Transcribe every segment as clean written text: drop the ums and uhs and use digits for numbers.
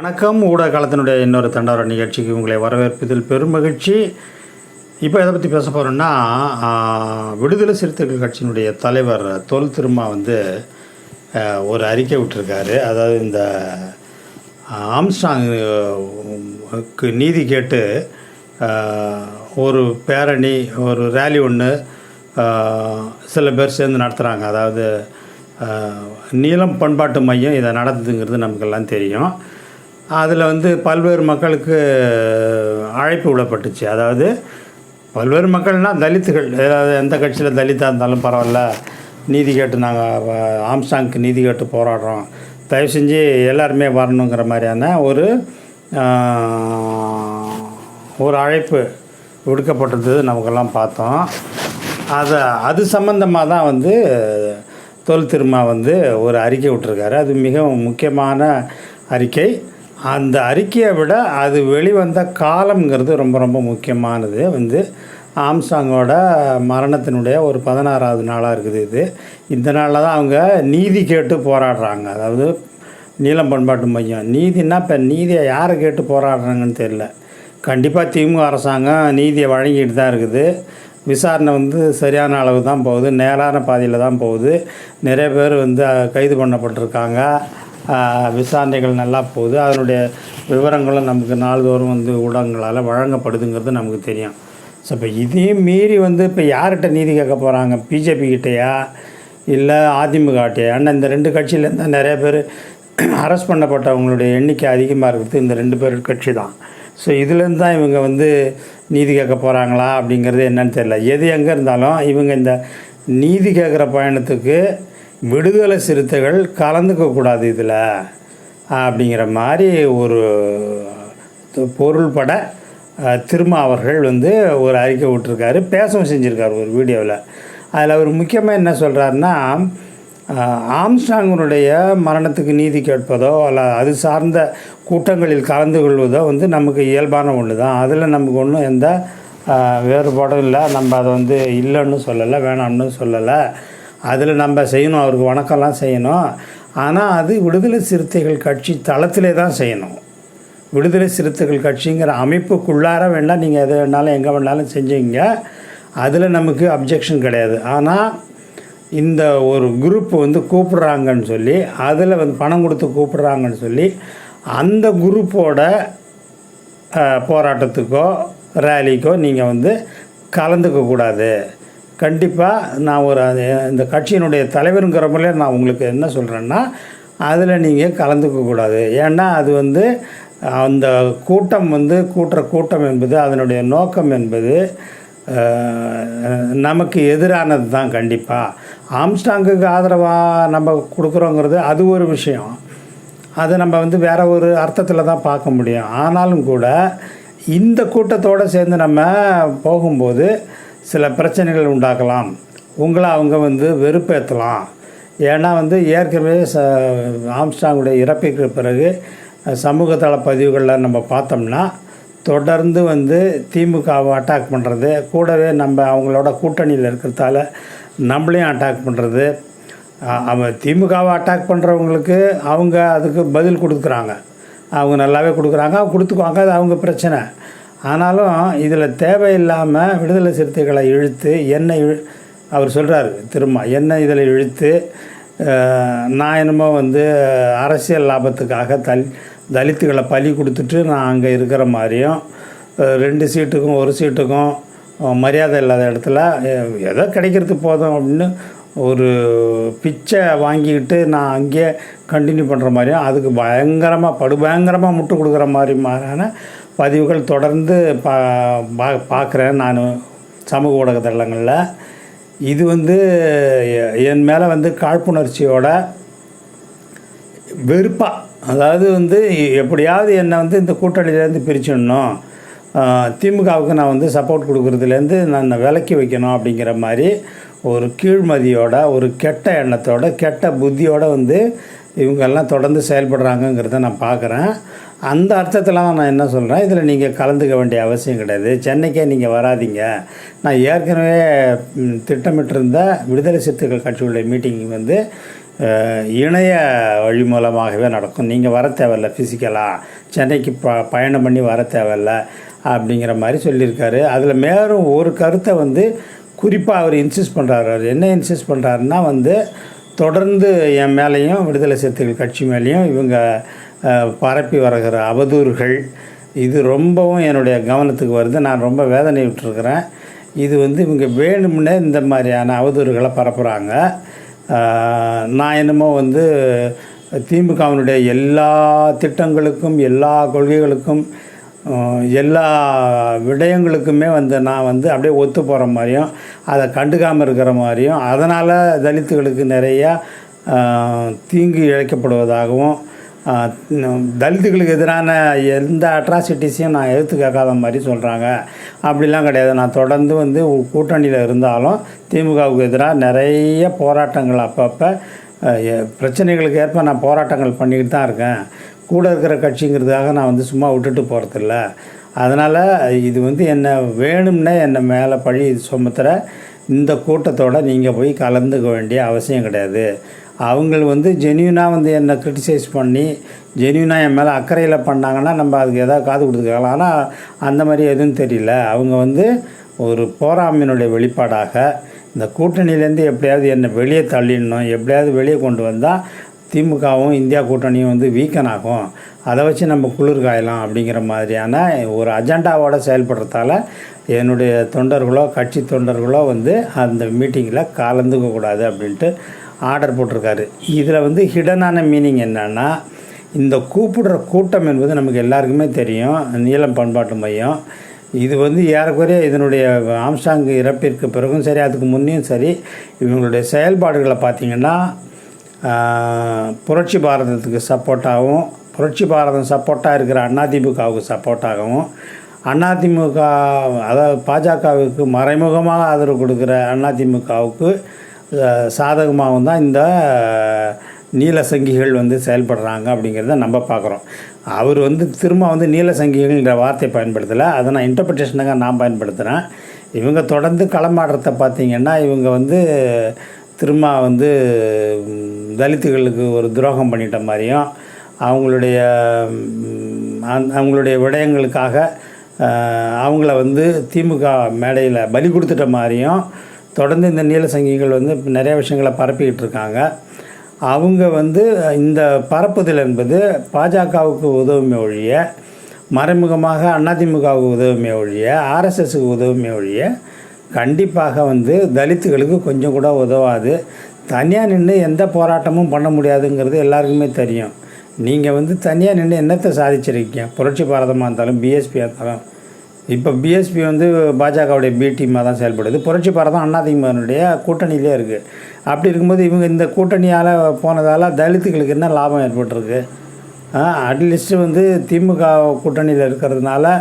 வணக்கம். ஊடக காலத்தினுடைய இன்னொரு தண்டார நிகழ்ச்சிக்கு உங்களை வரவேற்பதில் பெரும் மகிழ்ச்சி. இப்போ எதை பற்றி பேச போகிறோன்னா, விடுதலை சிறுத்தைகள் கட்சியினுடைய தலைவர் தொல் திருமா ஒரு அறிக்கை விட்டுருக்காரு. அதாவது இந்த ஆம்ஸ்ட்ராங்குக்கு நீதி கேட்டு ஒரு பேரணி, ஒரு ரேலி ஒன்று சில பேர் சேர்ந்து நடத்துகிறாங்க. அதாவது நீலம் பண்பாட்டு மையம் இதை நடத்துதுங்கிறது நமக்கெல்லாம் தெரியும். அதில் பல்வேறு மக்களுக்கு அழைப்பு விடப்பட்டுச்சு. அதாவது பல்வேறு மக்கள்னால் தலித்துகள், ஏதாவது எந்த கட்சியில் தலித்தாக இருந்தாலும் பரவாயில்ல, நீதி கேட்டு நாங்கள் ஆம்ஸ்ட்ராங்க்கு நீதி கேட்டு போராடுறோம், தயவு செஞ்சு எல்லாருமே வரணுங்கிற மாதிரியான ஒரு அழைப்பு விடுக்கப்பட்டது நமக்கெல்லாம் பார்த்தோம். அது சம்பந்தமாக தான் தொல் திருமா ஒரு அறிக்கை விட்டுருக்காரு. அது மிகவும் முக்கியமான அறிக்கை. அந்த அறிக்கையை விட அது வெளிவந்த காலம்ங்கிறது ரொம்ப ரொம்ப முக்கியமானது. ஆம்ஸ்ட்ராங்கோட மரணத்தினுடைய ஒரு 16வது நாளாக இருக்குது. இந்த நாளில் தான் அவங்க நீதி கேட்டு போராடுறாங்க. அதாவது நீலம் பண்பாட்டு மையம் நீதினா இப்போ நீதியை யாரை கேட்டு போராடுறாங்கன்னு தெரியல. கண்டிப்பாக திமுக அரசாங்கம் நீதியை வழங்கிட்டு தான் இருக்குது. விசாரணை சரியான அளவு தான் போகுது, நேரான பாதையில் தான் போகுது. நிறைய பேர் கைது பண்ணப்பட்டிருக்காங்க. விசாரணைகள் நல்லா போகுது. அதனுடைய விவரங்களும் நமக்கு நாள்தோறும் ஊடகங்களால் வழங்கப்படுதுங்கிறது நமக்கு தெரியும். ஸோ இப்போ இதையும் மீறி இப்போ யார்கிட்ட நீதி கேட்க போகிறாங்க? பிஜேபி கிட்டையா இல்லை அதிமுக கிட்டையா? ஆனால் இந்த ரெண்டு கட்சியிலேருந்து நிறைய பேர் அரெஸ்ட் பண்ணப்பட்டவங்களுடைய எண்ணிக்கை அதிகமாக இருக்குது இந்த ரெண்டு பேர் கட்சி தான். ஸோ இதுலேருந்து தான் இவங்க நீதி கேட்க போகிறாங்களா அப்படிங்கிறது என்னன்னு தெரியல. எது எங்கே இருந்தாலும் இவங்க இந்த நீதி கேட்குற பயணத்துக்கு விடுதலை சிறுத்தைகள் கலந்துக்கக்கூடாது இதில் அப்படிங்கிற மாதிரி ஒரு பொருள்பட திருமா அவர்கள் ஒரு அறிக்கை விட்டுருக்காரு, பேசவும் செஞ்சுருக்காரு ஒரு வீடியோவில். அதில் அவர் முக்கியமாக என்ன சொல்கிறாருன்னா, ஆம்ஸ்ட்ராங்கினுடைய மரணத்துக்கு நீதி கேட்பதோ அல்ல அது சார்ந்த கூட்டங்களில் கலந்து கொள்வதோ நமக்கு இயல்பான ஒன்று தான். அதில் நமக்கு ஒன்றும் எந்த வேறுபாடும் இல்லை. நம்ம அதை இல்லைன்னு சொல்லலை, வேணாம்னு சொல்லலை. அதில் நம்ம செய்யணும், அவருக்கு வணக்கம்லாம் செய்யணும். ஆனால் அது விடுதலை சிறுத்தைகள் கட்சி தளத்திலே தான் செய்யணும். விடுதலை சிறுத்தைகள் கட்சிங்கிற அமைப்புக்குள்ளார வேணால் நீங்கள் எது வேணாலும் எங்கே வேணாலும் செஞ்சீங்க, அதில் நமக்கு அப்ஜெக்ஷன் கிடையாது. ஆனால் இந்த ஒரு குரூப் கூப்பிட்றாங்கன்னு சொல்லி, அதில் பணம் கொடுத்து கூப்பிட்றாங்கன்னு சொல்லி அந்த குரூப்போட போராட்டத்துக்கோ ரேலிக்கோ நீங்கள் கலந்துக்கக்கூடாது. கண்டிப்பாக நான் இந்த கட்சியினுடைய தலைவருங்கிற முறையில் நான் உங்களுக்கு என்ன சொல்கிறேன்னா, அதில் நீங்கள் கலந்துக்கக்கூடாது. ஏன்னா அது அந்த கூட்டம் கூட்டுற கூட்டம் என்பது அதனுடைய நோக்கம் என்பது நமக்கு எதிரானது தான். கண்டிப்பாக ஆம்ஸ்ட்ராங்குக்கு ஆதரவாக நம்ம கொடுக்குறோங்கிறது அது ஒரு விஷயம். அதை நம்ம வேறு ஒரு அர்த்தத்தில் தான் பார்க்க முடியும். ஆனாலும் கூட இந்த கூட்டத்தோடு சேர்ந்து நம்ம போகும்போது சில பிரச்சனைகள் உண்டாக்கலாம். உங்களை அவங்க வெறுப்பேற்றலாம். ஏன்னா ஏற்கனவே ஆம்ஸ்ட்ராங்குடைய இறப்புக்கு பிறகு சமூகத்தள பதிவுகளில் நம்ம பார்த்தோம்னா தொடர்ந்து திமுகவை அட்டாக் பண்ணுறது, கூடவே நம்ம அவங்களோட கூட்டணியில் இருக்கிறதால நம்மளையும் அட்டாக் பண்ணுறது. அவன் திமுகவை அட்டாக் பண்ணுறவங்களுக்கு அவங்க அதுக்கு பதில் கொடுக்குறாங்க, அவங்க நல்லாவே கொடுக்குறாங்க, கொடுத்துக்குவாங்க, அது அவங்க பிரச்சனை. ஆனாலும் இதில் தேவையில்லாமல் விடுதலை சிறுத்தைகளை இழுத்து அவர் சொல்கிறார் திரும்ப, என்ன இதில் இழுத்து நான் என்னமோ அரசியல் லாபத்துக்காக தலித்துகளை பலி கொடுத்துட்டு நான் அங்கே இருக்கிற மாதிரியும், 2 சீட்டுக்கும் 1 சீட்டுக்கும் மரியாதை இல்லாத இடத்துல எதோ கிடைக்கிறது போதும் அப்படின்னு ஒரு பிச்சை வாங்கிக்கிட்டு நான் அங்கேயே கண்டினியூ பண்ணுற மாதிரியும், அதுக்கு படுபயங்கரமாக முட்டு கொடுக்குற மாதிரியான பதிவுகள் தொடர்ந்து பார்க்குறேன் நான் சமூக ஊடக தளங்களில். இது என் மேலே காழ்ப்புணர்ச்சியோட வெறுப்பாக, அதாவது எப்படியாவது என்னை இந்த கூட்டணியிலேருந்து பிரிச்சிடணும், திமுகவுக்கு நான் சப்போர்ட் கொடுக்குறதுலேருந்து நான் விலக்கி வைக்கணும் அப்படிங்கிற மாதிரி ஒரு கீழ்மதியோட, ஒரு கெட்ட எண்ணத்தோட, கெட்ட புத்தியோடு இவங்கெல்லாம் தொடர்ந்து செயல்படுறாங்கங்கிறத நான் பார்க்குறேன். அந்த அர்த்தத்தில் தான் நான் என்ன சொல்கிறேன், இதில் நீங்கள் கலந்துக்க வேண்டிய அவசியம் கிடையாது. சென்னைக்கே நீங்கள் வராதிங்க. நான் ஏற்கனவே திட்டமிட்டிருந்த விடுதலை சிறுத்தைகள் கட்சியுடைய மீட்டிங் இணைய வழி மூலமாகவே நடக்கும். நீங்கள் வர தேவையில்லை ஃபிசிக்கலாக. சென்னைக்கு பயணம் பண்ணி வர தேவையில்ல அப்படிங்கிற மாதிரி சொல்லியிருக்காரு. அதில் மேலும் ஒரு கருத்தை வந்து குறிப்பாக அவர் இன்சிஸ்ட் பண்ணுறாரு. அவர் என்ன இன்சிஸ்ட் பண்ணுறாருன்னா வந்து தொடர்ந்து என் மேலேயும் விடுதலை சிறுத்தைகள் கட்சி மேலேயும் இவங்க பரப்பி வருகிற அவதூறுகள் இது ரொம்பவும் என்னுடைய கவனத்துக்கு வருது. நான் ரொம்ப வேதனை விட்டுருக்கிறேன். இது வந்து இவங்க வேணும்னே இந்த மாதிரியான அவதூறுகளை பரப்புகிறாங்க. நான் என்னமோ வந்து திமுகவினுடைய எல்லா திட்டங்களுக்கும் எல்லா கொள்கைகளுக்கும் எல்லா விடயங்களுக்குமே வந்து நான் வந்து அப்படியே ஒத்து போகிற மாதிரியும் அதை கண்டுக்காமல் இருக்கிற மாதிரியும் அதனால் தலித்துகளுக்கு நிறையா தீங்கு இழைக்கப்படுவதாகவும் தலித்துகளுக்கு எதிரான எந்த அட்ராசிட்டிஸையும் நான் எடுத்து கேட்காத மாதிரி சொல்கிறாங்க. அப்படிலாம் கிடையாது. நான் தொடர்ந்து வந்து கூட்டணியில் இருந்தாலும் திமுகவுக்கு எதிராக நிறைய போராட்டங்கள் அப்பப்போ பிரச்சனைகளுக்கு ஏற்ப நான் போராட்டங்கள் பண்ணிக்கிட்டு தான் இருக்கேன். கூட இருக்கிற கட்சிங்கிறதுக்காக நான் வந்து சும்மா விட்டுட்டு போகிறதில்ல. அதனால் இது வந்து என்னை வேணும்னே என்னை மேலே பழி சுமத்துகிற இந்த கூட்டத்தோடு நீங்கள் போய் கலந்துக்க வேண்டிய அவசியம் கிடையாது. அவங்க வந்து ஜென்யூனாக வந்து என்னை கிரிட்டிசைஸ் பண்ணி ஜென்யூனாக என் மேலே அக்கறையில் பண்ணாங்கன்னா நம்ம அதுக்கு எதாவது காது கொடுத்துக்கலாம். ஆனால் அந்த மாதிரி எதுவும் தெரியல. அவங்க வந்து ஒரு போராமையினுடைய வெளிப்பாடாக இந்த கூட்டணியிலேருந்து எப்படியாவது என்னை வெளியே தள்ளிடணும், எப்படியாவது வெளியே கொண்டு வந்தால் திமுகவும் இந்தியா கூட்டணியும் வந்து வீக்கன் ஆகும், அதை வச்சு நம்ம குளிர் காயலாம் அப்படிங்கிற மாதிரியான ஒரு அஜெண்டாவோடு செயல்படுறதால என்னுடைய தொண்டர்களோ கட்சி தொண்டர்களோ வந்து அந்த மீட்டிங்கில் கலந்துக்கக்கூடாது அப்படின்ட்டு ஆர்டர் போட்டிருக்காரு. இதில் வந்து ஹிடனான மீனிங் என்னென்னா, இந்த கூப்பிடுற கூட்டம் என்பது நமக்கு எல்லாருக்குமே தெரியும், நீலம் பண்பாட்டு மையம். இது வந்து ஏறக்குறைய இதனுடைய ஆம்ஸ்ட்ராங் இறப்பிற்கு பிறகும் சரி அதுக்கு முன்னையும் சரி இவங்களுடைய செயல்பாடுகளை பார்த்திங்கன்னா புரட்சி பாரதத்துக்கு சப்போர்ட்டாகவும் புரட்சி பாரதம் சப்போர்ட்டாக இருக்கிற அதிமுகவுக்கு சப்போர்ட்டாகவும் அதிமுக அதாவது பாஜகவுக்கு மறைமுகமாக ஆதரவு கொடுக்குற அதிமுகவுக்கு சாதகமாகவும் தான் இந்த நீல சங்கிகள் வந்து செயல்படுறாங்க அப்படிங்கிறத நம்ம பார்க்குறோம். அவர் வந்து திரும்ப வந்து நீல சங்கிகள்ன்ற வார்த்தையை பயன்படுத்தலை, அதை நான் இன்டர்பிரிட்டேஷனுக்காக நான் பயன்படுத்துகிறேன். இவங்க தொடர்ந்து களமாடுறத பார்த்திங்கன்னா இவங்க வந்து திரும்ப வந்து தலித்துகளுக்கு ஒரு துரோகம் பண்ணிட்ட மாதிரியும் அவங்களுடைய விடயங்களுக்காக அவங்கள வந்து திமுக மேடையில் பலி கொடுத்துட்ட மாதிரியும் தொடர்ந்து இந்த நீல சங்கிகள் வந்து நிறைய விஷயங்களை பரப்பிக்கிட்டு இருக்காங்க. அவங்க வந்து இந்த பரப்புதல் என்பது பாஜகவுக்கு உதவுமே ஒழிய மறைமுகமாக அதிமுகவுக்கு உதவுமே ஒழிய ஆர்எஸ்எஸ்க்கு உதவுமே ஒழிய கண்டிப்பாக வந்து தலித்துகளுக்கு கொஞ்சம் கூட உதவாது. தனியாக நின்று எந்த போராட்டமும் பண்ண முடியாதுங்கிறது எல்லாருக்குமே தெரியும். நீங்கள் வந்து தனியாக நின்று என்னத்தை சாதிச்சிருக்கீங்க? புரட்சி பாரதமாக இருந்தாலும் பிஎஸ்பியாக இருந்தாலும் இப்போ பிஎஸ்பி வந்து பாஜகவுடைய பி டீமாக தான் செயல்படுது. புரட்சி பாரதம் அதிமுகனுடைய கூட்டணியிலே இருக்குது. அப்படி இருக்கும்போது இவங்க இந்த கூட்டணியால் போனதால் தலித்துகளுக்கு என்ன லாபம் ஏற்பட்டிருக்கு? அட்லீஸ்ட்டு வந்து திமுக கூட்டணியில் இருக்கிறதுனால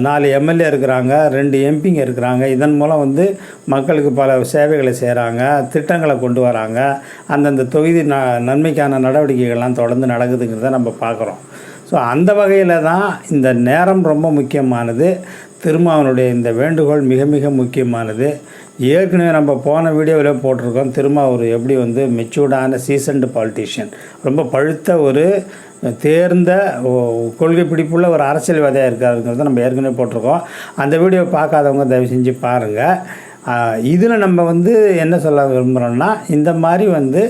4 எம்எல்ஏ இருக்கிறாங்க, 2 எம்பிங்க இருக்கிறாங்க. இதன் மூலம் வந்து மக்களுக்கு பல சேவைகளை செய்கிறாங்க, திட்டங்களை கொண்டு வராங்க. அந்தந்த தொகுதி நன்மைக்கான நடவடிக்கைகள்லாம் தொடர்ந்து நடக்குதுங்கிறத நம்ம பார்க்குறோம். ஸோ அந்த வகையில் தான் இந்த நேரம் ரொம்ப முக்கியமானது. திருமாவனுடைய இந்த வேண்டுகோள் மிக மிக முக்கியமானது. ஏற்கனவே நம்ம போன வீடியோவில் போட்டிருக்கோம், திருமாவூர் எப்படி வந்து மெச்சூர்டான சீசன்டு பாலிட்டிஷியன், ரொம்ப பழுத்த ஒரு தேர்ந்த கொள்கை பிடிப்புள்ள ஒரு அரசியல்வாதியாக இருக்காருங்கிறத நம்ம ஏற்கனவே போட்டிருக்கோம். அந்த வீடியோ பார்க்காதவங்க தயவு செஞ்சு பாருங்கள். இதில் நம்ம வந்து என்ன சொல்ல விரும்புகிறோம்னா, இந்த மாதிரி வந்து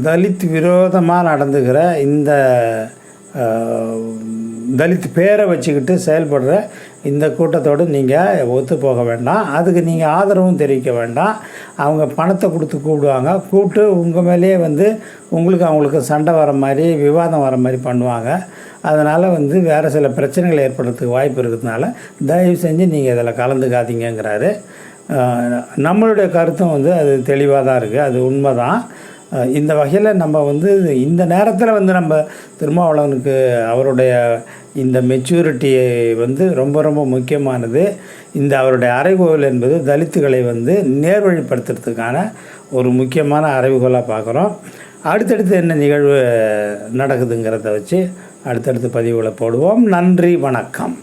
தலித் விரோதமாக நடந்துக்கிற இந்த தலித் பேரை வச்சுக்கிட்டு செயல்படுற இந்த கூட்டத்தோடு நீங்கள் ஒத்து போக வேண்டாம். அதுக்கு நீங்கள் ஆதரவும் தெரிவிக்க வேண்டாம். அவங்க பணத்தை கொடுத்து கூப்பிடுவாங்க, கூப்பிட்டு உங்கள் மேலேயே வந்து அவங்களுக்கு சண்டை வர மாதிரி விவாதம் வர மாதிரி பண்ணுவாங்க. அதனால் வந்து வேறு சில பிரச்சனைகள் ஏற்படுறதுக்கு வாய்ப்பு இருக்கிறதுனால தயவு செஞ்சு நீங்கள் இதில் கலந்துக்காதீங்கிறாரு. நம்மளுடைய கருத்தும் வந்து அது தெளிவாக தான் இருக்குது, அது உண்மை தான். இந்த வகையில் நம்ம வந்து இந்த நேரத்தில் வந்து நம்ம திருமாவளவனுக்கு அவருடைய இந்த மெச்சூரிட்டியை வந்து ரொம்ப ரொம்ப முக்கியமானது. இந்த அவருடைய அறைகோல் என்பது தலித்துகளை வந்து நேர்வழிப்படுத்துறதுக்கான ஒரு முக்கியமான அறைகோலாக பார்க்குறோம். அடுத்தடுத்து என்ன நிகழ்வு நடக்குதுங்கிறத வச்சு அடுத்தடுத்து பதிவுகளை போடுவோம். நன்றி, வணக்கம்.